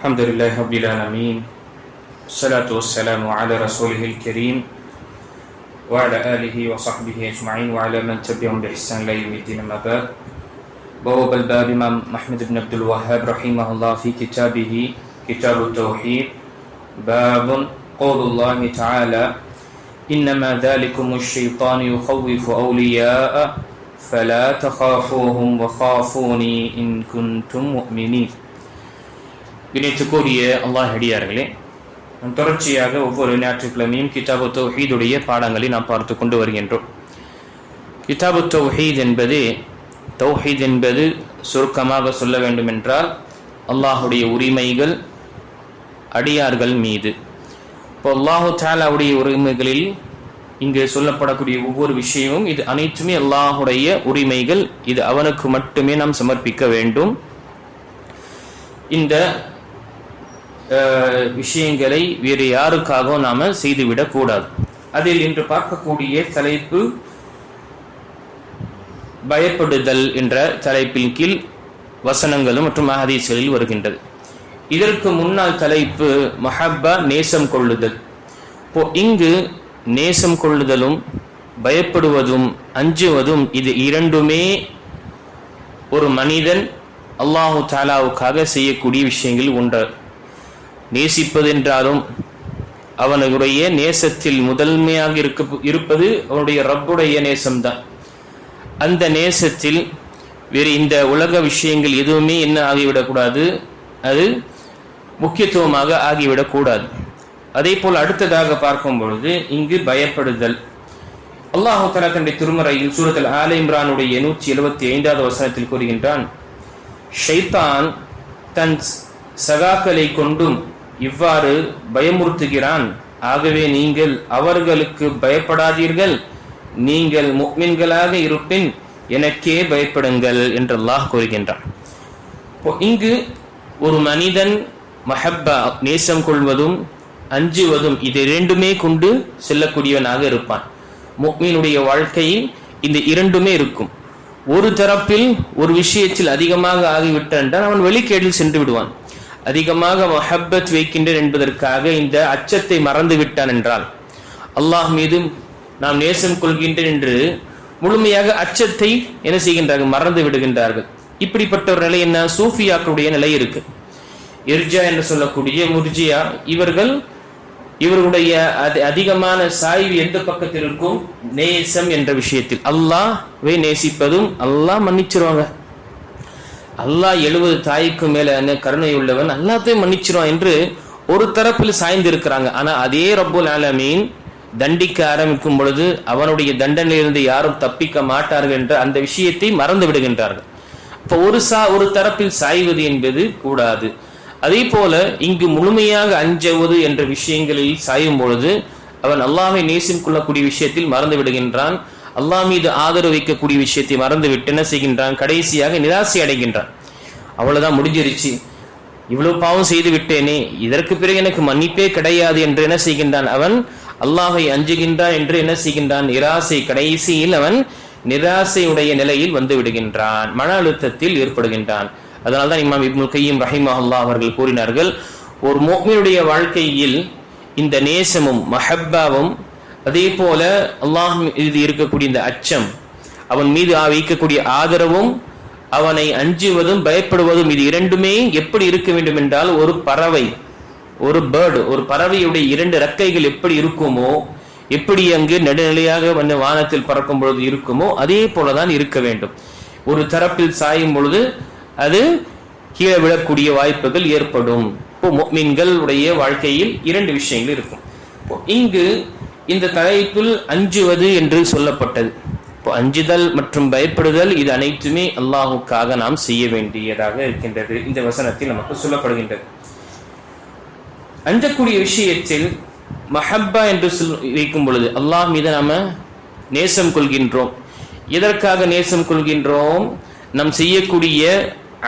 الحمد لله رب العالمين والصلاة والسلام على رسوله الكريم وعلى آله وصحبه أجمعين وعلى من تبعهم بإحسان إلى يوم الدين. أما بعد. بواب الباب إمام محمد بن عبد الوهاب رحمه الله في كتابه كتاب التوحيد باب قول الله تعالى إنما ذلكم الشيطان يخوف أولياء فلا تخافوهم وخافوني إن كنتم مؤمنين. இணைத்துக்கூடிய அல்லாஹ் அடியார்களே, தொடர்ச்சியாக ஒவ்வொரு ஞாயிற்றுக்கிழமையும் கிதாபு தௌஹீதுடைய பாடங்களை நாம் பார்த்து கொண்டு வருகின்றோம். கிதாபு தௌஹீத் என்பது சுருக்கமாக சொல்ல வேண்டும் என்றால் அல்லாஹுடைய உரிமைகள் அடியார்கள் மீது. இப்போ அல்லாஹு தஆலாவுடைய உரிமைகளில் இங்கு சொல்லப்படக்கூடிய ஒவ்வொரு விஷயமும் இது அனைத்துமே அல்லாஹுடைய உரிமைகள். இது அவனுக்கு மட்டுமே நாம் சமர்ப்பிக்க வேண்டும். இந்த விஷயங்களை வேறு யாருக்காகவும் நாம செய்துவிடக் கூடாது. அதில் இன்று பார்க்கக்கூடிய தலைப்பு பயப்படுதல் என்ற தலைப்பின் கீழ் வசனங்களும் மற்றும் ஹதீஸ்களில் வருகின்றது. இதற்கு முன்னால் தலைப்பு மஹப்பா, நேசம் கொள்ளுதல். இப்போ இங்கு நேசம் கொள்ளுதலும் பயப்படுவதும் அஞ்சுவதும் இது இரண்டுமே ஒரு மனிதன் அல்லாஹு தஆலாவுக்காக செய்யக்கூடிய விஷயங்கள் ஒன்று. நேசிப்பது என்றாலும் அவனுடைய நேசத்தில் முதன்மையாக இருப்பது அவனுடைய ரப்புடைய நேசம்தான். அந்த நேசத்தில் வேறு இந்த உலக விஷயங்கள் எதுவுமே என்ன ஆகிவிடக்கூடாது, அது முக்கியத்துவமாக ஆகிவிடக்கூடாது. அதே போல் அடுத்ததாக பார்க்கும் பொழுது இங்கு பயப்படுதல். அல்லாஹ் தஆலா தன்னுடைய திருமறையில் சூரத்துல் ஆல இம்ரானுடைய 175வது வசனத்தில் கூறுகின்றான், ஷைத்தான் தன் சகாக்களை கொண்டும் இவ்வாறு பயமுறுத்துகிறான், ஆகவே நீங்கள் அவர்களுக்கு பயப்படாதீர்கள், நீங்கள் முஃமின்களாக இருப்பின் எனக்கே பயப்படுங்கள் என்று அல்லாஹ் கூறுகின்றான். இங்கு ஒரு மனிதன் மஹப்பா, நேசம் கொள்வதும் அஞ்சுவதும் இது இரண்டுமே கொண்டு செல்லக்கூடியவனாக இருப்பான். முஃமினுடைய வாழ்க்கையில் இந்த இரண்டுமே இருக்கும். ஒரு தரப்பில் ஒரு விஷயத்தில் அதிகமாக ஆகிவிட்டான் அவன் வெளிக்கேடில் சென்று விடுவான். அதிகமாக மஹப்பத் வைக்கின்றேன் என்பதற்காக இந்த அச்சத்தை மறந்து விட்டான் என்றால், அல்லாஹ் மீது நாம் நேசம் கொள்கின்றேன் என்று முழுமையாக அச்சத்தை என்ன செய்கின்றார்கள், மறந்து விடுகின்றார்கள். இப்படிப்பட்ட ஒரு நிலை என்ன, சூஃபியாக்களுடைய நிலை இருக்கு. இர்ஜா என்று சொல்லக்கூடிய முர்ஜியா, இவர்களுடைய அதிகமான சாய்வு எந்த பக்கத்தில் இருக்கும், நேசம் என்ற விஷயத்தில். அல்லாஹ்வை நேசிப்பதும் அல்லாஹ் மன்னிச்சிருவாங்க, அல்லாஹ் 70 தாய்க்கு மேல கருணை உள்ளவன், அல்லாத்தையும் மன்னிச்சிருவான் என்று ஒரு தரப்பில் சாய்ந்து இருக்கிறாங்க. ஆனா அதே ரப்புல் ஆலமீன் தண்டிக்க ஆரம்பிக்கும் பொழுது அவனுடைய தண்டனையிலிருந்து யாரும் தப்பிக்க மாட்டார்கள் என்ற அந்த விஷயத்தை மறந்து விடுகின்றார்கள். அப்போ ஒரு தரப்பில் சாய்வது என்பது கூடாது. அதே போல இங்கு முழுமையாக அஞ்சுவது என்ற விஷயங்களில் சாயும் பொழுது அவன் அல்லாஹ்வை நேசித்துக் கொள்ளக்கூடிய விஷயத்தில் மறந்து விடுகின்றான். அல்லாஹ் மீது ஆதரவு வைக்கக்கூடிய விஷயத்தை மறந்து விட்டு என்ன செய்கின்றான், கடைசியாக நிராசை அடைகின்றான். அவ்வளவுதான், முடிஞ்சிருச்சு, இவ்வளவு பாவம் செய்து விட்டேனே, இதற்கு பிறகு எனக்கு மன்னிப்பே கிடையாது என்று என்ன செய்கின்றான், அவன் அல்லாஹை அஞ்சுகின்றான் என்று என்ன செய்கின்றான், நிராசை, கடைசியில் அவன் நிராசையுடைய நிலையில் வந்து விடுகின்றான், மன அழுத்தத்தில் ஏற்படுகின்றான். அதனால்தான் இமாம் இப்னுல் கய்யிம் ரஹிமஹுல்லாஹ் அவர்கள் கூறினார்கள், ஒரு முஃமினுடைய வாழ்க்கையில் இந்த நேசமும் மஹப்பாவும் அதே போல அல்லாஹ் மீது இருக்கக்கூடிய இந்த அச்சம், அவன் மீது வைக்கக்கூடிய ஆதரவும், அவனை அஞ்சுவதும் பயப்படுவதும், இது இரண்டுமே எப்படி இருக்க வேண்டும் என்றால், ஒரு பறவை, ஒரு பேர்டு, ஒரு பறவையுடைய 2 ரெக்கைகள் எப்படி இருக்குமோ, எப்படி அங்கு நடுநிலையாக வானத்தில் பறக்கும் பொழுது இருக்குமோ அதே போலதான் இருக்க வேண்டும். ஒரு தரப்பில் சாயும் பொழுது அது கீழே விழக்கூடிய வாய்ப்புகள் ஏற்படும். இப்போ முஃமின்களுடைய வாழ்க்கையில் 2 விஷயங்கள் இருக்கும். இங்கு இந்த தலைப்பில் அஞ்சுவது என்று சொல்லப்பட்டது. இப்போ அஞ்சுதல் மற்றும் பயப்படுதல் இது அனைத்துமே அல்லாஹுக்காக நாம் செய்ய வேண்டியதாக இருக்கின்றது. இந்த வசனத்தில் நமக்கு சொல்லப்படுகின்றது. அஞ்சக்கூடிய விஷயத்தில் மஹப்பா என்று வைக்கும் பொழுது அல்லாஹ் மீது நாம நேசம் கொள்கின்றோம். எதற்காக நேசம் கொள்கின்றோம், நாம் செய்யக்கூடிய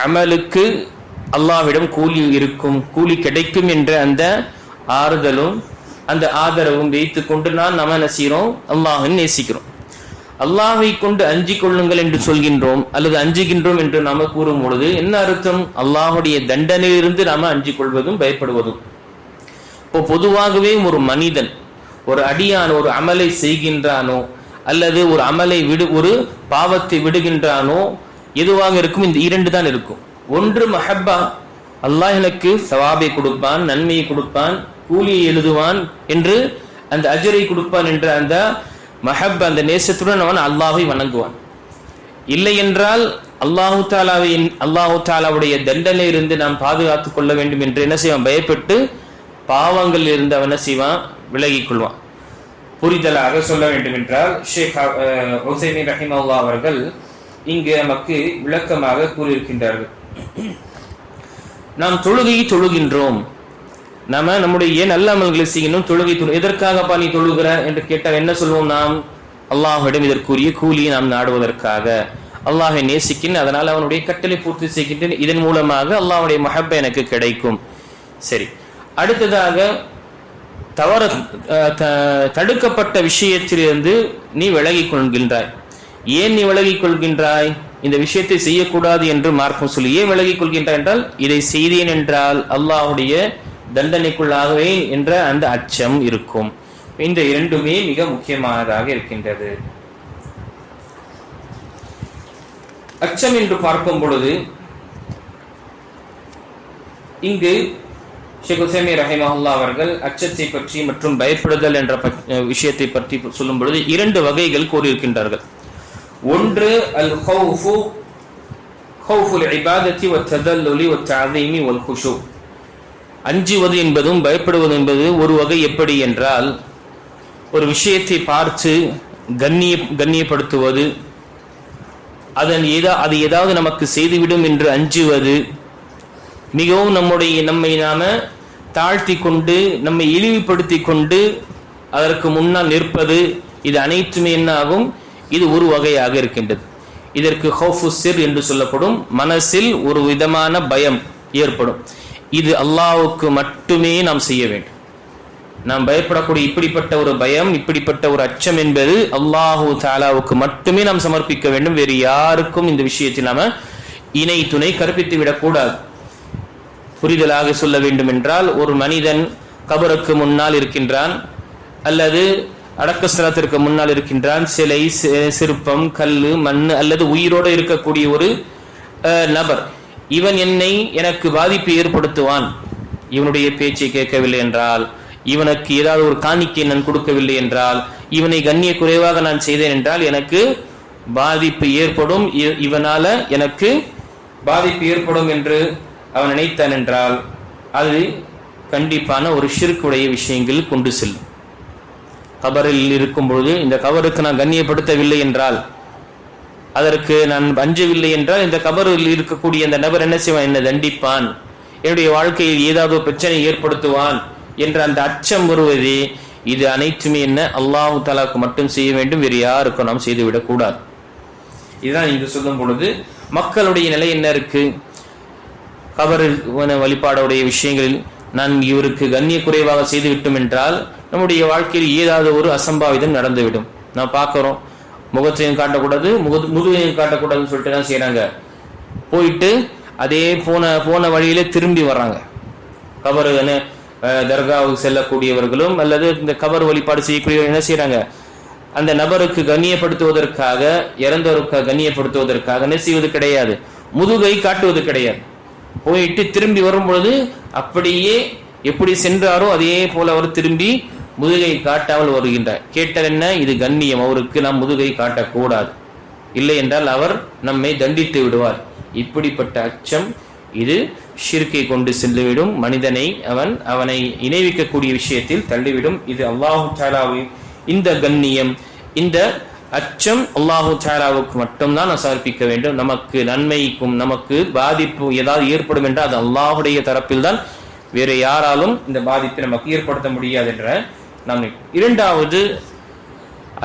அமலுக்கு அல்லாஹ்விடம் கூலி இருக்கும், கூலி கிடைக்கும் என்ற அந்த ஆறுதலும் அந்த ஆதரவும் வைத்துக் கொண்டு நாம் என்ன செய்கிறோம், அல்லாஹ்வை நேசிக்கிறோம். அல்லாஹ்வை கொண்டு அஞ்சிக் கொள்ளுங்கள் என்று சொல்கின்றோம் அல்லது அஞ்சுகின்றோம் என்று நாம கூறும் பொழுது என்ன அர்த்தம்? அல்லாஹுடைய தண்டனையிலிருந்து நாம அஞ்சிக் கொள்வதும் பயப்படுவதும். இப்போ பொதுவாகவே ஒரு மனிதன் ஒரு அடியான் ஒரு அமலை செய்கின்றானோ அல்லது ஒரு அமலை ஒரு பாவத்தை விடுகின்றானோ எதுவாக இருக்கும்? இந்த இரண்டு தான் இருக்கும். ஒன்று மஹப்பா, அல்லாஹ் எனக்கு சவாபை கொடுப்பான், நன்மையை கொடுப்பான், கூலியை எழுதுவான் என்று அந்த அஜரை கொடுப்பான் என்ற அந்த மஹப்பா, அந்த நேசத்துடன் அவன் அல்லாஹை வணங்குவான். இல்லை என்றால் அல்லாஹு தாலாவுடைய தண்டனையிலிருந்து நாம் பாதுகாத்துக் கொள்ள வேண்டும் என்று என்ன செய்வான்? பயப்பட்டு பாவங்கள் இருந்து அவன் என்ன செய்வான்? விலகிக் கொள்வான். புரிதலாக சொல்ல வேண்டும் என்றால் ஷேக் உசைமீன் ரஹிமஹுல்லாஹ் அவர்கள் இங்கு நமக்கு விளக்கமாக கூறியிருக்கின்றார்கள். நாம் தொழுகையை தொழுகின்றோம், நாம நம்முடைய நல்ல அமல்களை செய்யணும். தொழுகை எதற்காகப்பா நீ தொழுகிற என்று கேட்டால் என்ன சொல்வோம்? நாம் அல்லாஹ்விடம் இதற்குரிய கூலியை நாம் நாடுவதற்காக, அல்லாஹை நேசிக்கின்றேன், அதனால் அவனுடைய கட்டளை பூர்த்தி செய்கின்றேன், இதன் மூலமாக அல்லாஹ்வுடைய மஹப்பை எனக்கு கிடைக்கும். சரி, அடுத்ததாக தடுக்கப்பட்ட விஷயத்திலிருந்து நீ விலகிக் கொள்கின்றாய். ஏன் நீ விலகிக் கொள்கின்றாய்? இந்த விஷயத்தை செய்யக்கூடாது என்று மார்க்கம் சொல்லி ஏன் விலகிக் கொள்கின்றாய் என்றால், இதை செய்தேன் என்றால் அல்லாஹ்வுடைய தண்டனைக்குள்ளாகவே என்ற அந்த அச்சம் இருக்கும். இந்த இரண்டுமே மிக முக்கியமானதாக இருக்கின்றது. அச்சம் என்று பார்க்கும் பொழுது இங்கு ஷேக் உசைமீன் ரஹிமஹுல்லாஹ் அவர்கள் அச்சத்தை பற்றி மற்றும் பயப்படுதல் என்ற விஷயத்தை பற்றி சொல்லும் பொழுது இரண்டு வகைகள் கூறியிருக்கின்றார்கள். ஒன்று அல் ஹௌஃபு, ஹௌஃபுல் இபாதத்தி வத்ததல்லுலி வத்தஅதீமி வல் குஷூ. அஞ்சுவது என்பதும் பயப்படுவது என்பது ஒரு வகை. எப்படி என்றால், ஒரு விஷயத்தை பார்த்து கண்ணியப்படுத்துவது, அது ஏதாவது நமக்கு செய்துவிடும் என்று அஞ்சுவது, மிகவும் நம்மை நாம தாழ்த்தி கொண்டு நம்மை இழிவுபடுத்தி கொண்டு அதற்கு முன்னால் நிற்பது, இது அனைத்துமே என்ன ஆகும்? இது ஒரு வகையாக இருக்கின்றது. இதற்கு ஹௌஃபு சிர் என்று சொல்லப்படும். மனசில் ஒரு விதமான பயம் ஏற்படும். இது அல்லாஹ்வுக்கு மட்டுமே நாம் செய்ய வேண்டும். நாம் பயப்படக்கூடிய இப்படிப்பட்ட ஒரு பயம், இப்படிப்பட்ட ஒரு அச்சம் என்பது அல்லாஹு தஆலாவுக்கு மட்டுமே நாம் சமர்ப்பிக்க வேண்டும். வேறு யாருக்கும் இந்த விஷயத்தில் நாம இணை துணை கற்பித்து விடக்கூடாது. புரிதலாக சொல்ல வேண்டும் என்றால், ஒரு மனிதன் கபருக்கு முன்னால் இருக்கின்றான் அல்லது அடக்கஸ்தலத்திற்கு முன்னால் இருக்கின்றான். சிலை, சிற்பம், கல்லு, மண் அல்லது உயிரோடு இருக்கக்கூடிய ஒரு நபர், இவன் எனக்கு பாதிப்பு ஏற்படுத்துவான், இவனுடைய பேச்சை கேட்கவில்லை என்றால், இவனுக்கு ஏதாவது ஒரு காணிக்கை நான் கொடுக்கவில்லை என்றால், இவனை கண்ணிய குறைவாக நான் செய்தேன் என்றால் எனக்கு பாதிப்பு ஏற்படும், இவனால எனக்கு பாதிப்பு ஏற்படும் என்று அவன் நினைத்தான் என்றால் அது கண்டிப்பான ஒரு ஷிர்க்குடைய விஷயங்கள் கொண்டு செல்லும். கபரில் இருக்கும் பொழுது இந்த கபருக்கு நான் கண்ணியப்படுத்தவில்லை என்றால், அதற்கு நான் அஞ்சவில்லை என்றால், இந்த கபரில் இருக்கக்கூடிய அந்த நபர் என்ன செய்வான்? என்னை தண்டிப்பான், என்னுடைய வாழ்க்கையில் ஏதாவது பிரச்சனை ஏற்படுத்துவான் என்ற அந்த அச்சம் வருவது, இது அனைத்துமே என்ன? அல்லாஹு தஆலாவுக்கு மட்டும் செய்ய வேண்டும், வேறு யாருக்கும் நாம் செய்துவிடக் கூடாது. இதுதான் இங்கு சொல்லும் பொழுது மக்களுடைய நிலை என்ன இருக்கு? கபர் வழிபாடுடைய விஷயங்களில் நான் இவருக்கு கண்ணிய குறைவாக செய்துவிட்டோம் என்றால் நம்முடைய வாழ்க்கையில் ஏதாவது ஒரு அசம்பாவிதம் நடந்துவிடும். நான் பார்க்கிறோம், முகத்தையும் காட்டக்கூடாது, முதுகையும் காட்டக்கூடாதுன்னு சொல்லிட்டு தான் செய்யறாங்க. போயிட்டு அதே போன வழியிலே திரும்பி வர்றாங்க. கபர் தர்காவுக்கு செல்லக்கூடியவர்களும் அல்லது இந்த கபர் வழிபாடு செய்யக்கூடியவர்கள் என்ன செய்யறாங்க? அந்த நபருக்கு கண்ணியப்படுத்துவதற்காக, இறந்தவருக்கு கண்ணியப்படுத்துவதற்காக என்ன செய்வது கிடையாது, முதுகை காட்டுவது கிடையாது. போயிட்டு திரும்பி வரும் பொழுது அப்படியே எப்படி சென்றாரோ அதே போல அவர் திரும்பி முதுகை காட்டாமல் வருகின்றார். கேட்டால் என்ன? இது கண்ணியம், அவருக்கு நாம் முதுகை காட்டக்கூடாது, இல்லை என்றால் அவர் நம்மை தண்டித்து விடுவார். இப்படிப்பட்ட அச்சம் இது ஷிர்கை கொண்டு சென்றுவிடும். மனிதனை அவனை இணைவிக்கக்கூடிய விஷயத்தில் தள்ளிவிடும். இது அல்லாஹு தஆலாவின் இந்த கண்ணியம், இந்த அச்சம் அல்லாஹு தஆலாவுக்கு மட்டும்தான் சமர்ப்பிக்க வேண்டும். நமக்கு நன்மைக்கும் நமக்கு பாதிப்பு ஏதாவது ஏற்படும் என்றால் அது அல்லாஹுடைய தரப்பில் தான், வேறு யாராலும் இந்த பாதிப்பை நமக்கு ஏற்படுத்த முடியாது என்ற நாம். இரண்டாவது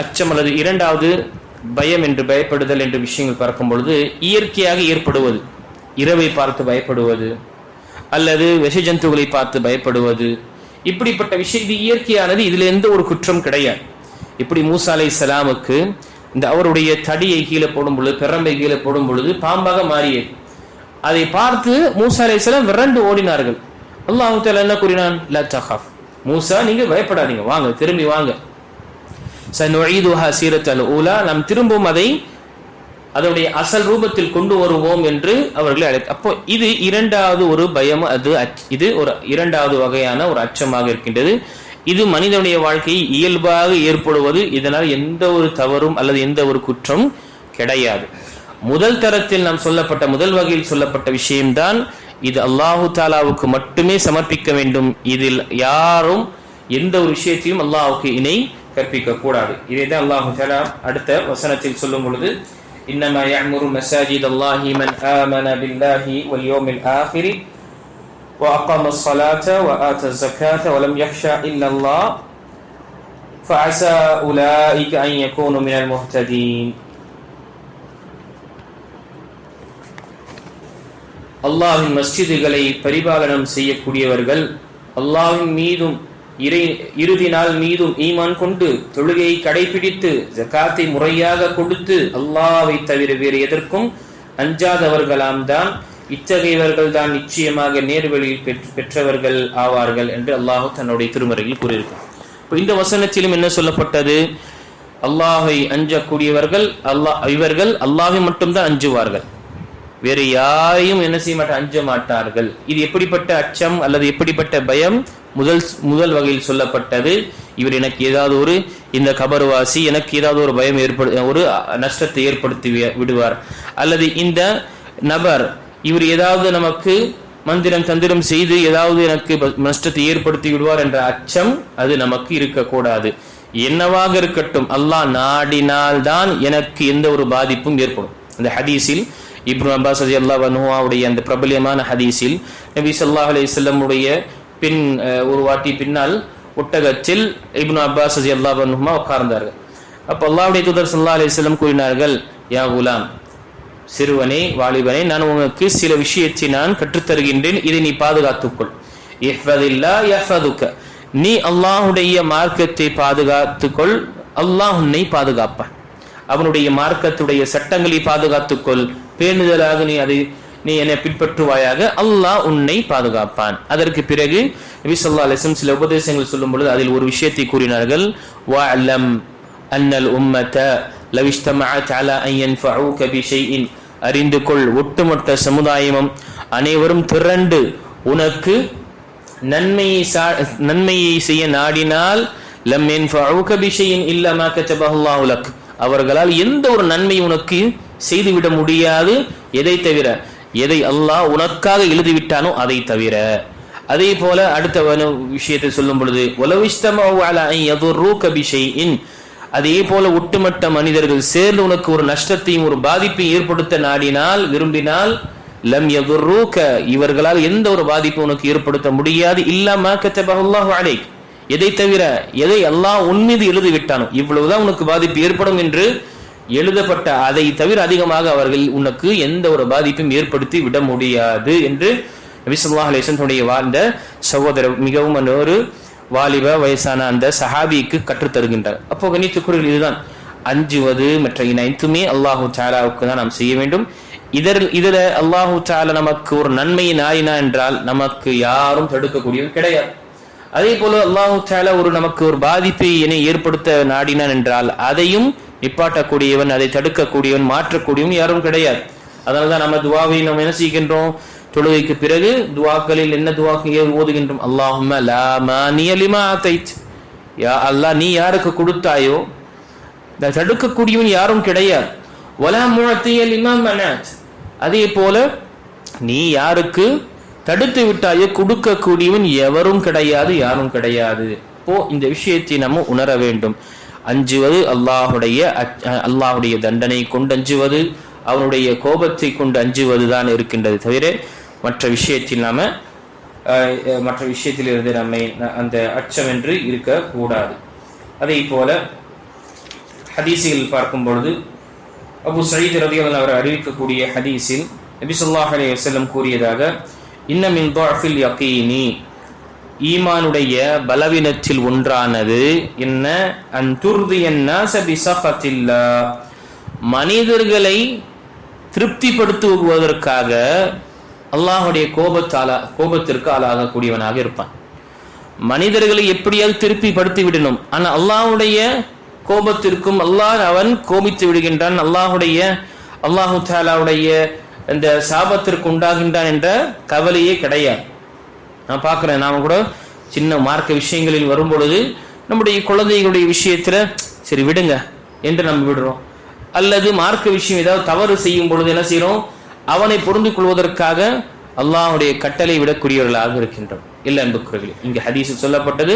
அச்சம் அல்லது இரண்டாவது பயம் என்று பயப்படுதல் என்ற விஷயங்கள் பார்க்கும் பொழுது இயற்கையாக ஏற்படுவது, இரவை பார்த்து பயப்படுவது அல்லது விஷ ஜந்துக்களை பார்த்து பயப்படுவது, இப்படிப்பட்ட விஷயம் இது இயற்கையானது. இதுல எந்த ஒரு குற்றம் கிடையாது. இப்படி மூசா அலைஹிஸ்ஸலாமுக்கு இந்த அவருடைய தடியை கீழே போடும் பொழுது, பெரம்பை கீழே போடும் பொழுது பாம்பாக மாறியது. அதை பார்த்து மூசா அலைஹிஸ்ஸலாம் விரண்டு ஓடினார்கள். அல்லாஹ் தஆலா என்ன கூறினான்? லா தஹாஃப், மூசா நீங்க பயப்படாதீங்க, வாங்க திரும்பி வாங்க. சனுஈதுஹா சீரத்தல் ஊலா, நாம் திரும்பவும் அதை அதனுடைய அசல் ரூபத்தில் கொண்டு வருவோம் என்று அவர்களை அழைத்து. அப்போ இது இரண்டாவது ஒரு பயம், இது ஒரு இரண்டாவது வகையான ஒரு அச்சமாக இருக்கின்றது. இது மனிதனுடைய வாழ்க்கையை இயல்பாக ஏற்படுவது, இதனால் எந்த ஒரு தவறும் அல்லது எந்த ஒரு குற்றம் கிடையாது. முதல் தரத்தில் நாம் சொல்லப்பட்ட முதல் வகையில் சொல்லப்பட்ட விஷயம்தான் இது அல்லாஹு தாலாவுக்கு மட்டுமே சமர்ப்பிக்க வேண்டும். இதில் யாரும் எந்த ஒரு விஷயத்தையும் அல்லாஹுக்கு இணை கற்பிக்க கூடாது. இதைதான் அல்லாஹு தாலா அடுத்த வசனத்தில் சொல்லும் பொழுது, இன்னமா யஅமுரு மஸாஜித அல்லாஹி மன் ஆமன பில்லாஹி வல் யௌமில் ஆகிர் வ அகாம ஸ்ஸலாத வ ஆத ஸகாத வ லம் யக்ஷா இல்லல்லாஹ் ஃபஅஸா உலாயிக அன் யகூனு மினல் முஹ்ததீன். அல்லாஹ்வின் மஸ்ஜிதுகளை பரிபாலனம் செய்யக்கூடியவர்கள், அல்லாஹ்வின் மீதும் இறுதி நாள் மீதும் ஈமான் கொண்டு தொழுகையை கடைபிடித்து ஜகாத்தை முறையாக கொடுத்து அல்லாஹ்வை தவிர வேறு எதற்கும் அஞ்சாதவர்களாம் தான் இத்தகையவர்கள் தான் நிச்சயமாக நேர்வழியில் பெற்றவர்கள் ஆவார்கள் என்று அல்லாஹ் தன்னுடைய திருமறையில் கூறியிருக்கிறார். இப்போ இந்த வசனத்திலும் என்ன சொல்லப்பட்டது? அல்லாஹை அஞ்சக்கூடியவர்கள் இவர்கள் அல்லாஹை மட்டும்தான் அஞ்சுவார்கள், வேறு யாரையும் என்ன செய்ய மாட்டார், அஞ்ச மாட்டார்கள். இது எப்படிப்பட்ட அச்சம் அல்லது எப்படிப்பட்ட பயம்? முதல் வகையில் சொல்லப்பட்டது, இவர் எனக்கு ஏதாவது ஒரு இந்த கபர்வாசி எனக்கு ஏதாவது ஒரு பயம் ஒரு நஷ்டத்தை ஏற்படுத்தி விடுவார், அல்லது இந்த நபர் இவர் ஏதாவது நமக்கு மந்திரம் தந்திரம் செய்து ஏதாவது எனக்கு நஷ்டத்தை ஏற்படுத்தி விடுவார் என்ற அச்சம் அது நமக்கு இருக்கக்கூடாது. என்னவாக இருக்கட்டும், அல்லாஹ் நாடினால்தான் எனக்கு எந்த ஒரு பாதிப்பும் ஏற்படும். அந்த ஹதீஸில் இப்னு அப்பாஸ் ரலியல்லாஹு அன்ஹுவுடைய அந்த பிரபல்யமான ஹதீஸில் நபி ஸல்லல்லாஹு அலைஹி வஸல்லம் உடைய ஒரு வாட்டி பின்னால் ஒட்டகத்தில் இப்னு அப்பாஸ் ரலியல்லாஹு அன்ஹுமா உட்கார்ந்தார்கள். அப்ப அல்லாஹ்வுடைய தூதர் ஸல்லல்லாஹு அலைஹி வஸல்லம் கூறினார்கள், யா குலாம், சிறுவனே வாலிபனே, நான் உனக்கு சில விஷயத்தை நான் கற்றுத்தருகின்றேன், இதை நீ பாதுகாத்துக்கொள். இஹ்ஃபதில்லாஹ் யஹ்ஃபதுக, நீ அல்லாஹ்வுடைய மார்க்கத்தை பாதுகாத்துக்கொள், அல்லாஹ் உன்னை பாதுகாப்பான். அவனுடைய மார்க்கத்துடைய சட்டங்களை பாதுகாத்துக்கொள், பேணுதலாக நீ என்னை பின்பற்றுவாயாக, அல்லாஹ் உன்னை பாதுகாப்பான். அதற்கு பிறகு நபி ஸல்லல்லாஹு அலைஹி வஸல்லம் சில உபதேசங்கள் சொல்லும் பொழுது அதில் ஒரு விஷயத்தை கூறினார்கள், வஅலம் அன்னல் உம்மத லவ் இஜ்தமஅத் அலா அன் யன்ஃபஉக பிஷைஇன், அறிந்து கொள், ஒட்டுமொத்த சமுதாயமும் அனைவரும் திரண்டு உனக்கு நன்மையை செய்ய நாடினால் லம் யன்ஃபஉக பிஷைஇன் இல்லா மா கதபஹு அல்லாஹு லக், அவர்களால் எந்த ஒரு நன்மை உனக்கு செய்துவிட முடியாது, எதை தவிர, எதை அல்லாஹ் உனக்காக எழுதிவிட்டானோ அதை தவிர. அதே போல அடுத்த விஷயத்தை சொல்லும் பொழுது அதே போல ஒட்டுமொத்த மனிதர்கள் சேர்ந்து உனக்கு ஒரு நஷ்டத்தையும் ஒரு பாதிப்பையும் ஏற்படுத்த நாடினால் விரும்பினால் லம் யதுர்ரூக, இவர்களால் எந்த ஒரு பாதிப்பு உனக்கு ஏற்படுத்த முடியாது, இல்லா மா கதபஹு அல்லாஹு அலைக், எதை தவிர, எதை அல்லாஹ் உன் மீது எழுதிவிட்டானோ இவ்வளவுதான் உனக்கு பாதிப்பு ஏற்படும் என்று எழுதப்பட்ட அதை தவிர அதிகமாக அவர்கள் உனக்கு எந்த ஒரு பாதிப்பும் ஏற்படுத்தி விட முடியாது என்று நபி ஸல்லல்லாஹு அலைஹி வஸல்லம் வாழ்ந்த சகோதரர் மிகவும் ஒரு வாலிப வயசான அந்த சஹாபிக்கு கற்றுத்தருகின்றார். அப்போ கணித்துக்குறள் இதுதான், அஞ்சுவது மற்ற அனைத்துமே அல்லாஹு தஆலாவுக்கு தான் நாம் செய்ய வேண்டும். இதில் அல்லாஹு தஆலா நமக்கு ஒரு நன்மையை நாடினா என்றால் நமக்கு யாரும் தடுக்கக்கூடியவர் கிடையாது. அதே போல அல்லாஹு தஆலா நமக்கு ஒரு பாதிப்பை ஏற்படுத்த நாடினான் என்றால் அதையும் நிப்பாட்டக்கூடியவன், அதை தடுக்கக்கூடியவன், மாற்றக்கூடியவன் யாரும் கிடையாது. அதனால்தான் நம்ம துவாவை நாம் என்ன செய்கின்றோம், தொழுகைக்கு பிறகு துவாக்களில் என்ன துவாக்கு ஓதுகின்றோம், அல்லாஹும்ம லா மானிய லிமா ஆதைத், யா அல்லாஹ் நீ யாருக்கு கொடுத்தாயோ தடுக்கக்கூடியவன் யாரும் கிடையாது, வலா முஅத்திய லிமா மனஅத், அதே போல நீ யாருக்கு தடுத்து விட்டாயோ கொடுக்கக்கூடியவன் எவரும் கிடையாது, யாரும் கிடையாது. இப்போ இந்த விஷயத்தை நம்ம உணர வேண்டும். அஞ்சுவது அல்லாஹுடைய தண்டனை கொண்டு அஞ்சுவது, அவனுடைய கோபத்தை கொண்டு அஞ்சுவது தான் இருக்கின்றது தவிர மற்ற விஷயத்தில் இருந்து நம்மை அந்த அச்சம் என்று இருக்கக்கூடாது. அதே போல ஹதீஸில் பார்க்கும் பொழுது அபு சயீத் ரலியல்லாஹு அவர் அறிவிக்கக்கூடிய ஹதீஸில் நபி ஸல்லல்லாஹு அலைஹி வஸல்லம் கூறியதாக, இன்ன மின் துஅஃபில் யகீனி, ஈமானுடைய பலவீனத்தில் ஒன்றானது என்ன? மனிதர்களை திருப்திப்படுத்துவதற்காக அல்லாஹுடைய கோபத்திற்கு ஆளாகக்கூடியவனாக இருப்பான். மனிதர்களை எப்படியாவது திருப்திப்படுத்தி விடணும். ஆனா அல்லாஹுடைய கோபத்திற்கும் அவன் கோபித்து விடுகின்றான். அல்லாஹு தாலாவுடைய இந்த சாபத்திற்கு உண்டாகின்றான் என்ற கவலையே கிடையாது. நான் பார்க்கிறேன், நாம கூட சின்ன மார்க்க விஷயங்களில் வரும்பொழுது நம்முடைய குழந்தைகளுடைய விஷயத்துல சரி விடுங்க என்று நம்ம விடுறோம். அல்லது மார்க்க விஷயம் ஏதாவது தவறு செய்யும் பொழுது என்ன செய்யறோம்? அவனை பொருந்து கொள்வதற்காக அல்லாஹுடைய கட்டளை விடக்கூடியவர்களாக இருக்கின்றோம். இல்ல அன்புக்குரியவர்களே, இங்க ஹதீஸில் சொல்லப்பட்டது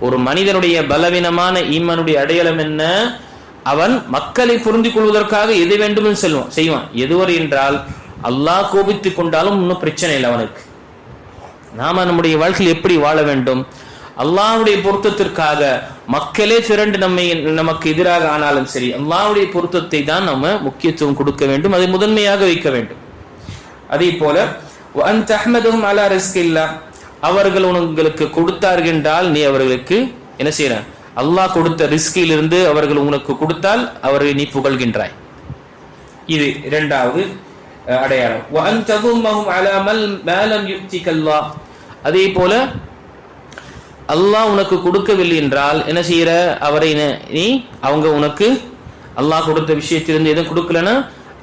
ஒரு மனிதனுடைய பலவீனமான ஈமானுடைய அடையாளம் என்ன? அவன் மக்களை புரிந்து கொள்வதற்காக எது வேண்டும் செய்வான். எதுவரை என்றால் அல்லாஹ் கோபித்துக் கொண்டாலும் இன்னும் பிரச்சனை இல்லை அவனுக்கு. நாம நம்முடைய வாழ்க்கையில் எப்படி வாழ வேண்டும்? அல்லாஹ்வுடைய பொருத்தத்திற்காக மக்களே திரண்டு நமக்கு எதிராக ஆனாலும் சரி, அல்லாஹ்வுடைய பொருத்தத்தை தான் நம்ம முக்கியத்துவம் கொடுக்க வேண்டும், அதை முதன்மையாக வைக்க வேண்டும். அதே போல அவர்கள் உங்களுக்கு கொடுத்தார்கள் என்றால் நீ அவர்களுக்கு என்ன செய்யற? அல்லாஹ் கொடுத்த ரிஸ்கில் இருந்து அவர்கள் உனக்கு கொடுத்தால் அவர்களை நீ புகழ்கின்றாய். இது இரண்டாவது அடையாளம். அதே போல அல்லாஹ் உனக்கு கொடுக்கவில்லை என்றால் என்ன செய்யற? அவரை அவங்க உனக்கு அல்லாஹ் கொடுத்த விஷயத்திலிருந்து எதுவும் கொடுக்கலன்னா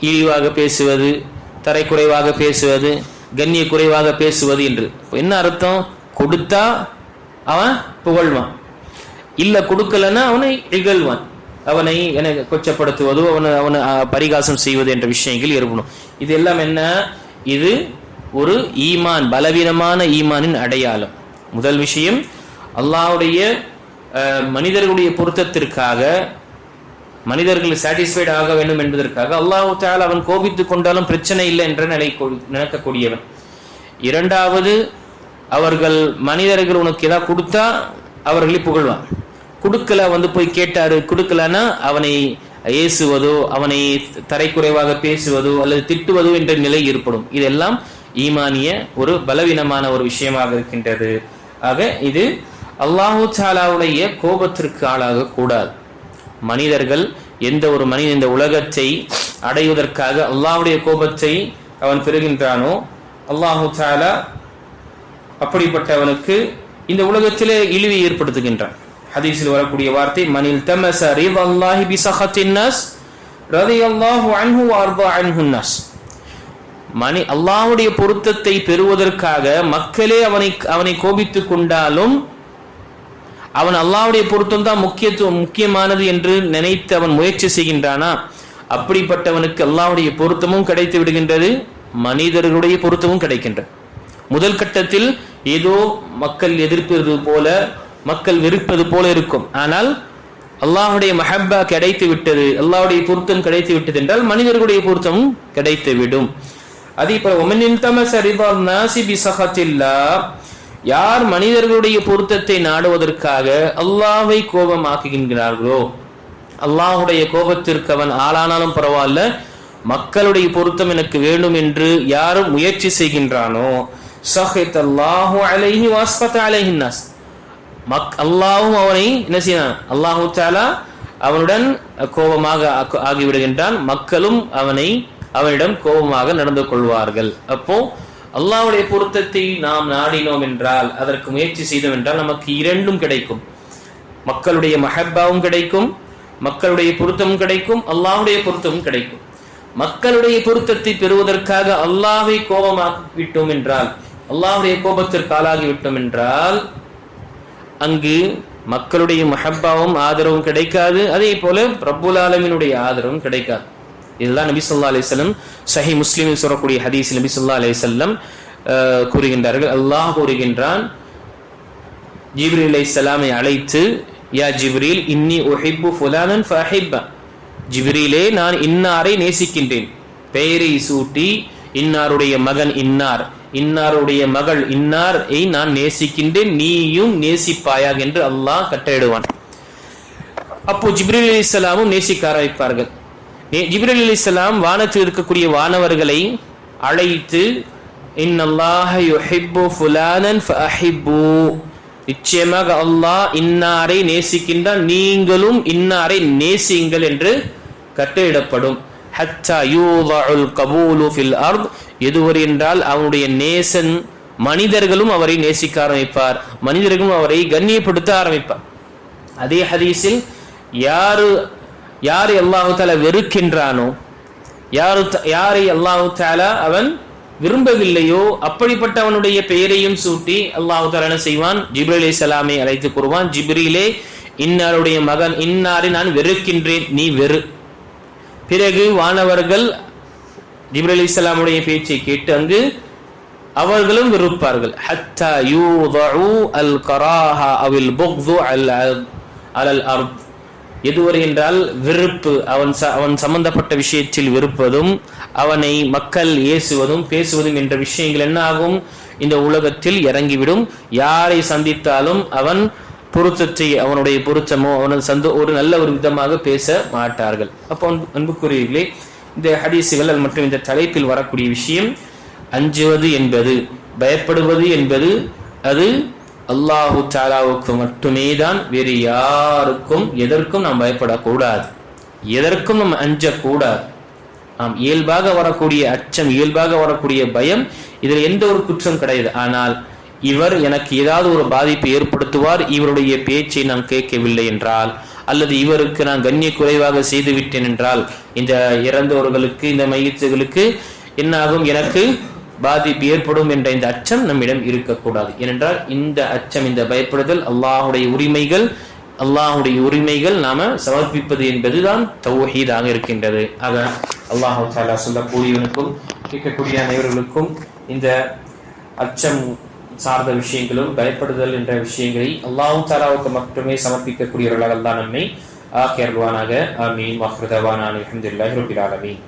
இழிவாக பேசுவது, தரைக்குறைவாக பேசுவது, கண்ணிய குறைவாக பேசுவது என்று என்ன அர்த்தம்? கொடுத்தா அவன் புகழ்வான், இல்ல கொடுக்கலன்னா அவனை இகழ்வான், அவனை கொச்சப்படுத்துவதோ அவனை பரிகாசம் செய்வது என்ற விஷயங்கள் ஏற்படும். இது எல்லாம் என்ன? இது ஒரு ஈமான், பலவீனமான ஈமானின் அடையாளம். முதல் விஷயம், அல்லாஹ்வுடைய மனிதர்களுடைய பொருத்தத்திற்காக, மனிதர்கள் சாட்டிஸ்ஃபைட் ஆக வேண்டும் என்பதற்காக அல்லாஹ் தஆலா அவன் கோபித்துக் கொண்டாலும் பிரச்சனை இல்லை என்ற நினைக்கக்கூடியவன். இரண்டாவது, அவர்கள் மனிதர்கள் உனக்கு ஏதாவது கொடுத்தா அவர்களை புகழ்வான். கொடுக்கல, போய் கேட்டாரு, கொடுக்கலன்னா அவனை ஏசுவதோ அவனை தரைக்குறைவாக பேசுவதோ அல்லது திட்டுவதோ என்ற நிலை ஏற்படும். இதெல்லாம் ஈமானிய ஒரு பலவீனமான ஒரு விஷயமாக இருக்கின்றது. ஆக இது அல்லாஹு தஆலாவுடைய கோபத்திற்கு ஆளாக கூடாது. மனிதர்கள் எந்த ஒரு மனிதன் இந்த உலகத்தை அடைவதற்காக அல்லாஹ்வுடைய கோபத்தை அவன் பெறுகின்றானோ, அல்லாஹு தஆலா அப்படிப்பட்டவனுக்கு இந்த உலகத்திலே இழிவை ஏற்படுத்துகின்றான். ஹதீஸில் வரக்கூடிய வார்த்தை, மனில் தமஸ ரிதல்லாஹி பிஸஹத்தின் நாஸ் ரலியல்லாஹு அன்ஹு வஅர்தா அன்ஹுன் நாஸ். அல்லாஹ்வுடைய பொருத்தத்தை பெறுவதற்காக மக்களே அவனை கோபித்துக் கொண்டாலும் அவன் அல்லாஹ்வுடைய பொருத்தம் தான் முக்கியமானது என்று நினைத்து அவன் முயற்சி செய்கின்றானா, அப்படிப்பட்டவனுக்கு அல்லாஹ்வுடைய பொருத்தமும் கிடைத்து விடுகின்றது, மனிதர்களுடைய பொருத்தமும் கிடைக்கின்றது. முதல் கட்டத்தில் ஏதோ மக்கள் எதிர்ப்பது போல, மக்கள் வெறுப்பது போல இருக்கும். ஆனால் அல்லாஹ்வுடைய மஹப்பா கிடைத்து விட்டது, அல்லாஹ்வுடைய பொருத்தம் கிடைத்து விட்டது என்றால் மனிதர்களுடைய பொருத்தமும் கிடைத்து விடும். அதே போல யார் மனிதர்களுடைய பொருத்தத்தை நாடுவதற்காக அல்லாஹ்வை கோபமாக்குகின்றார்களோ, அல்லாஹ்வுடைய கோபத்திற்கு அவன் ஆளானாலும் பரவாயில்ல, மக்களுடைய பொருத்தம் எனக்கு வேண்டும் என்று யாரும் முயற்சி செய்கின்றானோ, ஸஹிதல்லாஹு அலைஹி வஸ்கத அலைஹின் நாஸ், அல்லாஹ்வும் அவனை என்ன செய்யறான்? அல்லாஹு தஆலா அவனுடன் கோபமாக ஆகிவிடுகின்றான், மக்களும் அவனிடம் கோபமாக நடந்து கொள்வார்கள். அப்போ அல்லாஹ்வுடைய பொருத்தத்தை நாம் நாடினோம் என்றால், அதற்கு முயற்சி செய்தோம் என்றால் நமக்கு இரண்டும் கிடைக்கும். மக்களுடைய மஹப்பாவும் கிடைக்கும், மக்களுடைய பொருத்தமும் கிடைக்கும், அல்லாஹ்வுடைய பொருத்தமும் கிடைக்கும். மக்களுடைய பொருத்தத்தை பெறுவதற்காக அல்லாஹ்வை கோபமாக்கிவிட்டோம் என்றால், அல்லாஹ்வுடைய கோபத்திற்கு ஆளாகிவிட்டோம் என்றால் அங்கு மக்களுடைய மஹப்பாவும் ஆதரவும் கிடைக்காது. அதே போல ரப்புல் ஆலமீனுடைய ஆதரவும் கிடைக்காது. இதுதான் நபி ஸல்லல்லாஹு அலைஹி வஸல்லம் சஹீஹ் முஸ்லிமில் சொல்லக்கூடிய ஹதீஸில் நபி ஸல்லல்லாஹு அலைஹி வஸல்லம் கூறுகின்றார்கள், அல்லாஹ் கூறுகின்றான், ஜிப்ரீல் அலைஹிஸ்ஸலாமை அழைத்து, யா ஜிப்ரீல் இன்னி உஹிப்பு ஃபுலானன் ஃபஅஹிப்ப, ஜிப்ரீலே நான் இன்னாரை நேசிக்கின்றேன், பெயரை சூட்டி இன்னாருடைய மகன் இன்னார், இன்னாருடைய மகள் இன்னாரை நான் நேசிக்கின்றேன், நீயும் நேசிப்பாயாக என்று அல்லாஹ் கட்டளையிடுவான். அப்போ ஜிப்ரீல் அலைஹிஸ்ஸலாமும் நேசிக்க ஆரம்பிப்பார்கள். ஜிப்ரீல் அலைஹிஸ்ஸலாம் வானத்தில் இருக்கக்கூடிய வானவர்களை அழைத்து, இன்னல்லாஹ யுஹிப்பு ஃபுலானன் ஃபஅஹிப்பு, நிச்சயமாக அல்லாஹ் இன்னாரை நேசிக்கின்றான், நீங்களும் இன்னாரை நேசியுங்கள் என்று கட்டளையிடப்படும். ஹத்தா யூதஉல் கபூலு ஃபில் அர்த், எதுவரை என்றால் அவனுடைய நேசன் மனிதர்களும் அவரை நேசிக்க ஆரம்பிப்பார், மனிதர்களும் அவரை கண்ணியப்படுத்த ஆரம்பிப்பார். அதே ஹதீஸில் யாரை அல்லாஹு தஆலா வெறுக்கின்றானோ, யாரை அல்லாஹு தஆலா அவன் விரும்பவில்லையோ அப்படிப்பட்ட அவனுடைய பெயரையும் சூட்டி அல்லாஹு தஆலா என்ன செய்வான், ஜிப்ரீல் அலைஹிஸ்ஸலாமை அழைத்து கூறுவான், ஜிப்ரீலே இன்னாருடைய மகன் இன்னாரை நான் வெறுக்கின்றேன், நீ வெறு. பிறகு வானவர்கள் ஜிப்ரீல் அலைஹிஸ்ஸலாமுடைய பேச்சை கேட்டு அங்கு அவர்களும் வெறுப்பார்கள். ஹத்தா யூதஉ அல் கராஹா அவில் புக்து அலல் அர்த், எதுவரை என்றால் வெறுப்பு, அவன் சம்பந்தப்பட்ட விஷயத்தில் வெறுப்பதும் அவனை மக்கள் ஏசுவதும் பேசுவதும் என்ற விஷயங்கள் என்ன ஆகும், இந்த உலகத்தில் இறங்கிவிடும். யாரை சந்தித்தாலும் அவன் பொருத்தத்தை, அவனுடைய பொருத்தமோ அவனது ஒரு நல்ல ஒரு விதமாக பேச மாட்டார்கள். அப்போ அன்புக்குரியவர்களே, இந்த ஹதீசுகள் மற்றும் இந்த தலைப்பில் வரக்கூடிய விஷயம், அஞ்சுவது என்பது, பயப்படுவது என்பது அது அல்லாஹு தஆலாவுக்கு மட்டுமே தான், வேறு யாருக்கும் எதற்கும் நாம் பயப்படக்கூடாது, எதற்கும் நாம் அஞ்சக்கூடாது. நாம் இயல்பாக வரக்கூடிய அச்சம், இயல்பாக வரக்கூடிய பயம், இதில் எந்த ஒரு குற்றம் கிடையாது. ஆனால் இவர் எனக்கு ஏதாவது ஒரு பாதிப்பை ஏற்படுத்துவார், இவருடைய பேச்சை நான் கேட்கவில்லை என்றால், அல்லது இவருக்கு நான் கண்ணிய குறைவாக செய்து விட்டேன் என்றால், இந்த இறந்தவர்களுக்கு, இந்த மையத்துகளுக்கு என்ன ஆகும், எனக்கு பாதிப்பு ஏற்படும் என்ற இந்த அச்சம் நம்மிடம் இருக்கக்கூடாது. ஏனென்றால் இந்த அச்சம், இந்த பயப்படுதல் அல்லாஹுடைய உரிமைகள் நாம சமர்ப்பிப்பது என்பதுதான் தௌஹீதாக இருக்கின்றது. ஆக அல்லாஹு தஆலா சொல்லக்கூடியவனுக்கும் கேட்கக்கூடிய அனைவர்களுக்கும் இந்த அச்சம் சார்ந்த விஷயங்களும் பயப்படுதல் என்ற விஷயங்களை அல்லாஹு தஆலாவுக்கு மட்டுமே சமர்ப்பிக்கக்கூடியவர்களாக அல்லாஹ் நம்மை ஆக்கியருள்வானாக. ஆமீன். வஹ்ரு தவானா அல்ஹம்துலில்லாஹி ரப்பில் ஆலமீன்.